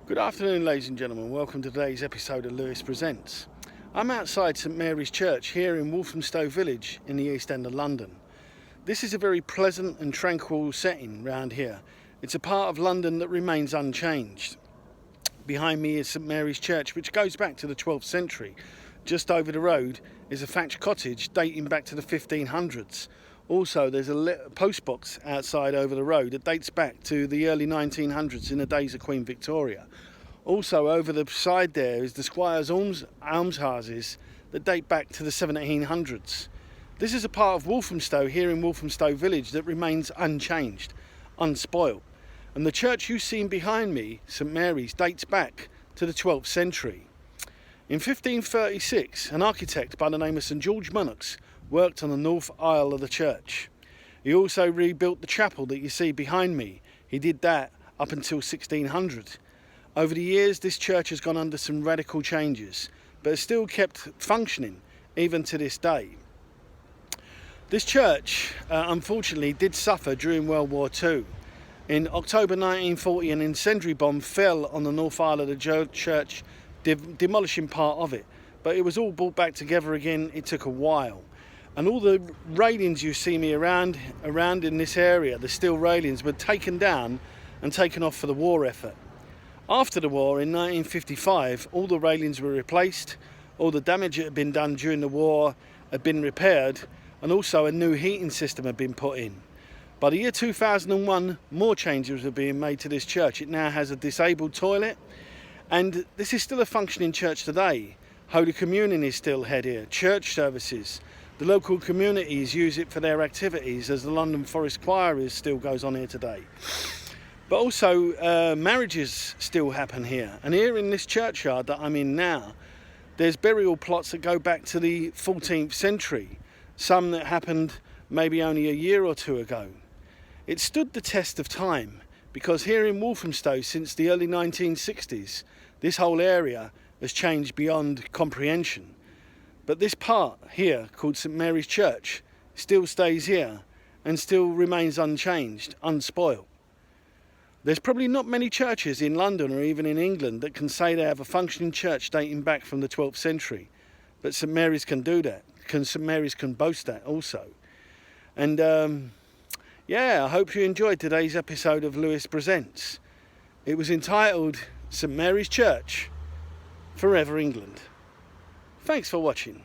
Good afternoon, ladies and gentlemen. Welcome to today's episode of Lewis Presents. I'm outside St Mary's Church here in Walthamstow Village in the East End of London. This is a very pleasant and tranquil setting round here. It's a part of London that remains unchanged. Behind me is St Mary's Church, which goes back to the 12th century. Just over the road is a thatched cottage dating back to the 1500s. Also, there's a post box outside over the road that dates back to the early 1900s in the days of Queen Victoria. Also, over the side there is the Squire's almshouses that date back to the 1700s. This is a part of Walthamstow here in Walthamstow Village that remains unchanged, unspoilt. And the church you've seen behind me, St Mary's, dates back to the 12th century. In 1536, an architect by the name of St George Monnox worked on the north aisle of the church. He also rebuilt the chapel that you see behind me. He did that up until 1600. Over the years, this church has gone under some radical changes, but has still kept functioning even to this day. This church, unfortunately, did suffer during World War II. In October 1940, an incendiary bomb fell on the north aisle of the church, demolishing part of it. But it was all brought back together again. It took a while. And all the railings you see me around in this area, the steel railings, were taken down and taken off for the war effort. After the war, in 1955, all the railings were replaced, all the damage that had been done during the war had been repaired, and also a new heating system had been put in. By the year 2001, more changes were being made to this church. It now has a disabled toilet, and this is still a functioning church today. Holy Communion is still held here, church services. The local communities use it for their activities, as the London Forest Choir still goes on here today. But also marriages still happen here. And here in this churchyard that I'm in now, there's burial plots that go back to the 14th century. Some that happened maybe only a year or two ago. It stood the test of time, because here in Walthamstow since the early 1960s, this whole area has changed beyond comprehension. But this part here, called St Mary's Church, still stays here and still remains unchanged, unspoilt. There's probably not many churches in London or even in England that can say they have a functioning church dating back from the 12th century. But St Mary's can do that. St Mary's can boast that also. And I hope you enjoyed today's episode of Lewis Presents. It was entitled St Mary's Church, Forever England. Thanks for watching.